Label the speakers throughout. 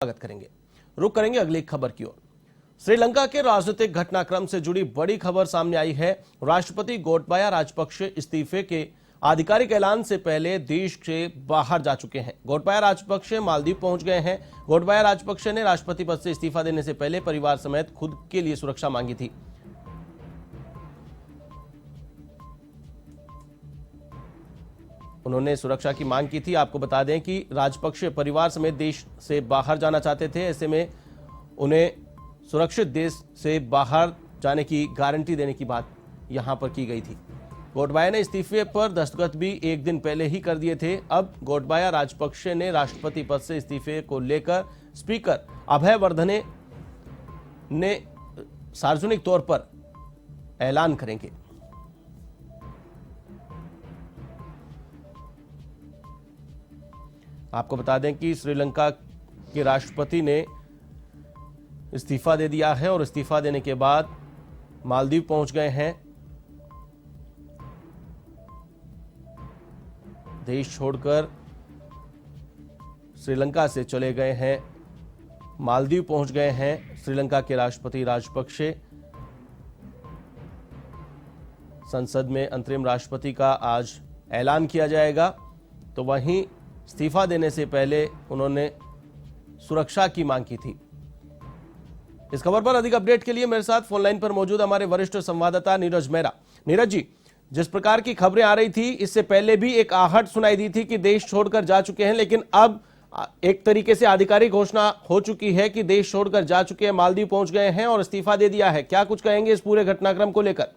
Speaker 1: स्वागत करेंगे। रुक करेंगे अगली खबर की ओर। श्रीलंका के राजनीतिक घटनाक्रम से जुड़ी बड़ी खबर सामने आई है। राष्ट्रपति गोटबाया राजपक्षे इस्तीफे के आधिकारिक ऐलान से पहले देश से बाहर जा चुके हैं। गोटबाया राजपक्षे मालदीव पहुंच गए हैं। गोटबाया राजपक्षे ने राष्ट्रपति पद से इस्तीफा देने से पहले परिवार समेत खुद के लिए सुरक्षा मांगी थी। उन्होंने सुरक्षा की मांग की थी। आपको बता दें कि राजपक्षे परिवार समेत देश से बाहर जाना चाहते थे। ऐसे में उन्हें सुरक्षित देश से बाहर जाने की गारंटी देने की बात यहां पर की गई थी। गोटबाया ने इस्तीफे पर दस्तखत भी एक दिन पहले ही कर दिए थे। अब गोटबाया राजपक्षे ने राष्ट्रपति पद से इस्तीफे को लेकर स्पीकर अभय वर्धने ने सार्वजनिक तौर पर ऐलान करेंगे। आपको बता दें कि श्रीलंका के राष्ट्रपति ने इस्तीफा दे दिया है और इस्तीफा देने के बाद मालदीव पहुंच गए हैं। देश छोड़कर श्रीलंका से चले गए हैं, मालदीव पहुंच गए हैं श्रीलंका के राष्ट्रपति राजपक्षे। संसद में अंतरिम राष्ट्रपति का आज ऐलान किया जाएगा। तो वहीं इस्तीफा देने से पहले उन्होंने सुरक्षा की मांग की थी। इस खबर पर अधिक अपडेट के लिए मेरे साथ फोन लाइन पर मौजूद हमारे वरिष्ठ संवाददाता नीरज मेहरा। नीरज जी, जिस प्रकार की खबरें आ रही थी, इससे पहले भी एक आहट सुनाई दी थी कि देश छोड़कर जा चुके हैं, लेकिन अब एक तरीके से आधिकारिक घोषणा हो चुकी है कि देश छोड़कर जा चुके हैं, मालदीव पहुंच गए हैं और इस्तीफा दे दिया है। क्या कुछ कहेंगे इस पूरे घटनाक्रम को लेकर?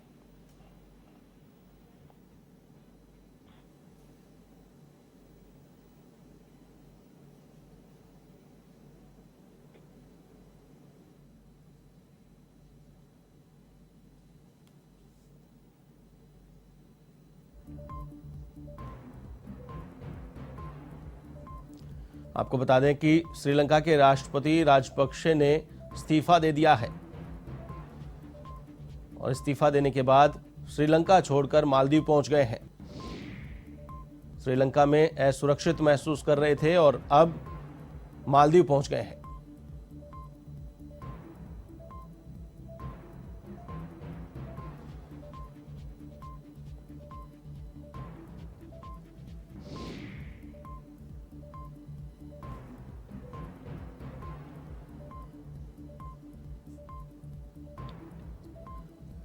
Speaker 1: आपको बता दें कि श्रीलंका के राष्ट्रपति राजपक्षे ने इस्तीफा दे दिया है और इस्तीफा देने के बाद श्रीलंका छोड़कर मालदीव पहुंच गए हैं। श्रीलंका में असुरक्षित महसूस कर रहे थे और अब मालदीव पहुंच गए हैं।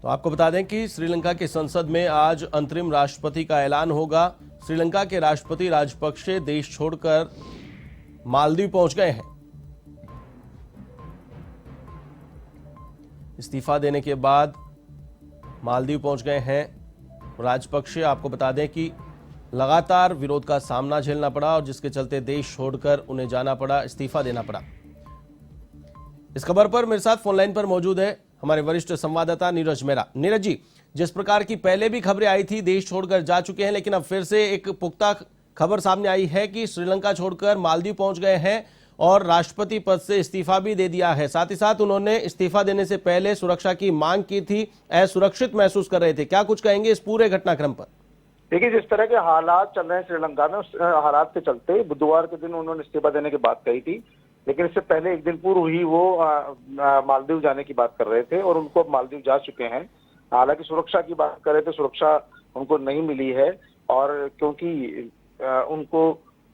Speaker 1: तो आपको बता दें कि श्रीलंका की संसद में आज अंतरिम राष्ट्रपति का ऐलान होगा। श्रीलंका के राष्ट्रपति राजपक्षे देश छोड़कर मालदीव पहुंच गए हैं। इस्तीफा देने के बाद मालदीव पहुंच गए हैं राजपक्षे। आपको बता दें कि लगातार विरोध का सामना झेलना पड़ा और जिसके चलते देश छोड़कर उन्हें जाना पड़ा, इस्तीफा देना पड़ा। इस खबर पर मेरे साथ फोनलाइन पर मौजूद है हमारे वरिष्ठ संवाददाता नीरज मेहरा। नीरज जी, जिस प्रकार की पहले भी खबरें आई थी देश छोड़कर जा चुके हैं, लेकिन अब फिर से एक पुख्ता खबर सामने आई है कि श्रीलंका छोड़कर मालदीव पहुंच गए हैं और राष्ट्रपति पद से इस्तीफा भी दे दिया है। साथ ही साथ उन्होंने इस्तीफा देने से पहले सुरक्षा की मांग की थी, असुरक्षित महसूस कर रहे थे। क्या कुछ कहेंगे इस पूरे घटनाक्रम पर?
Speaker 2: देखिए, जिस तरह के हालात चल रहे हैं श्रीलंका में, उस हालात के चलते बुधवार के दिन उन्होंने इस्तीफा देने की बात कही थी, लेकिन इससे पहले एक दिन पूर्व ही वो मालदीव जाने की बात कर रहे थे और उनको अब मालदीव जा चुके हैं। हालांकि सुरक्षा की बात कर रहे थे, सुरक्षा उनको नहीं मिली है और क्योंकि उनको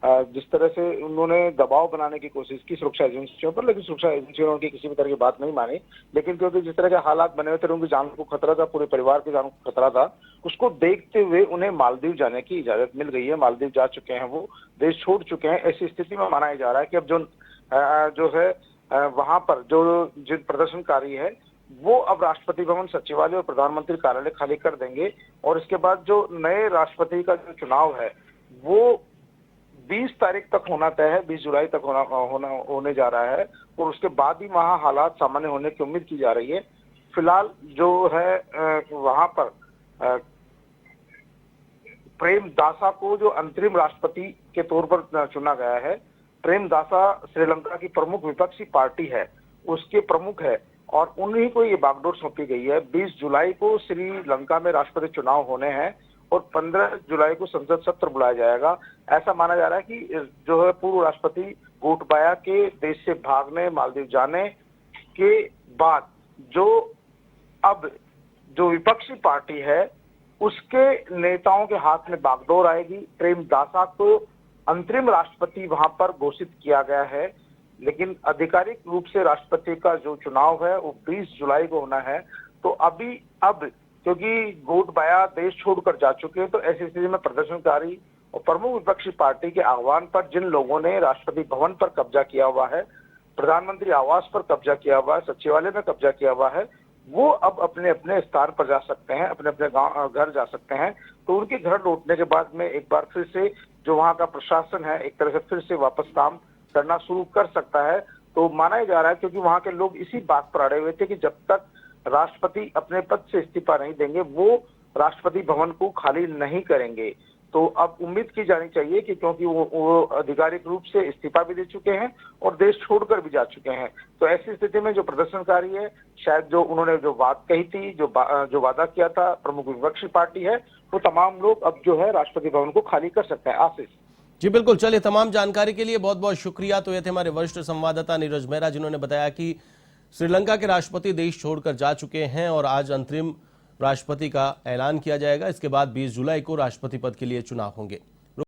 Speaker 2: जिस तरह से उन्होंने दबाव बनाने की कोशिश की सुरक्षा एजेंसियों पर, लेकिन सुरक्षा एजेंसियों ने उनकी किसी भी तरह की बात नहीं मानी। लेकिन क्योंकि जिस तरह के हालात बने हुए थे, उनकी जान को खतरा था, पूरे परिवार की जान को खतरा था, उसको देखते हुए उन्हें मालदीव जाने की इजाजत मिल गई है। मालदीव जा चुके हैं, वो देश छोड़ चुके हैं। ऐसी स्थिति में माना जा रहा है कि अब जो है वहां पर जिन प्रदर्शनकारी है वो अब राष्ट्रपति भवन, सचिवालय और प्रधानमंत्री कार्यालय खाली कर देंगे और इसके बाद जो नए राष्ट्रपति का जो चुनाव है वो 20 तारीख तक होना तय है, 20 जुलाई तक होने जा रहा है और उसके बाद ही वहां हालात सामान्य होने की उम्मीद की जा रही है। फिलहाल जो है वहां पर प्रेमदासा को जो अंतरिम राष्ट्रपति के तौर पर चुना गया है। प्रेमदासा श्रीलंका की प्रमुख विपक्षी पार्टी है, उसके प्रमुख है और उन्हीं को ये बागडोर सौंपी गई है। 20 जुलाई को श्रीलंका में राष्ट्रपति चुनाव होने हैं और 15 जुलाई को संसद सत्र बुलाया जाएगा। ऐसा माना जा रहा है कि जो है पूर्व राष्ट्रपति गोटबाया के देश से भागने, मालदीव जाने के बाद जो विपक्षी पार्टी है उसके नेताओं के हाथ में बागडोर आएगी। प्रेमदासा को अंतरिम राष्ट्रपति वहां पर घोषित किया गया है, लेकिन आधिकारिक रूप से राष्ट्रपति का जो चुनाव है वो 20 जुलाई को होना है। तो अब क्योंकि गोटबाया देश छोड़कर जा चुके हैं, तो ऐसी स्थिति में प्रदर्शनकारी और प्रमुख विपक्षी पार्टी के आह्वान पर जिन लोगों ने राष्ट्रपति भवन पर कब्जा किया हुआ है, प्रधानमंत्री आवास पर कब्जा किया हुआ है, सचिवालय में कब्जा किया हुआ है, वो अब अपने अपने स्थान पर जा सकते हैं, अपने अपने गांव घर जा सकते हैं। तो उनके घर लौटने के बाद में एक बार फिर से जो वहां का प्रशासन है एक तरह से फिर से वापस काम करना शुरू कर सकता है। तो माना जा रहा है, क्योंकि वहां के लोग इसी बात पर अड़े हुए थे कि जब तक राष्ट्रपति अपने पद से इस्तीफा नहीं देंगे वो राष्ट्रपति भवन को खाली नहीं करेंगे। तो अब उम्मीद की जानी चाहिए कि क्योंकि वो आधिकारिक रूप से इस्तीफा भी दे चुके हैं और देश छोड़कर भी जा चुके हैं, तो ऐसी स्थिति में जो प्रदर्शनकारी है, शायद जो उन्होंने जो बात कही थी, जो वादा किया था प्रमुख विपक्षी पार्टी है, वो तमाम लोग अब जो है राष्ट्रपति भवन को खाली कर सकते हैं। आशीष
Speaker 1: जी बिल्कुल, चलिए तमाम जानकारी के लिए बहुत बहुत शुक्रिया। तो ये थे हमारे वरिष्ठ संवाददाता नीरज मेहरा, जिन्होंने बताया कि श्रीलंका के राष्ट्रपति देश छोड़कर जा चुके हैं और आज अंतरिम राष्ट्रपति का ऐलान किया जाएगा। इसके बाद 20 जुलाई को राष्ट्रपति पद के लिए चुनाव होंगे।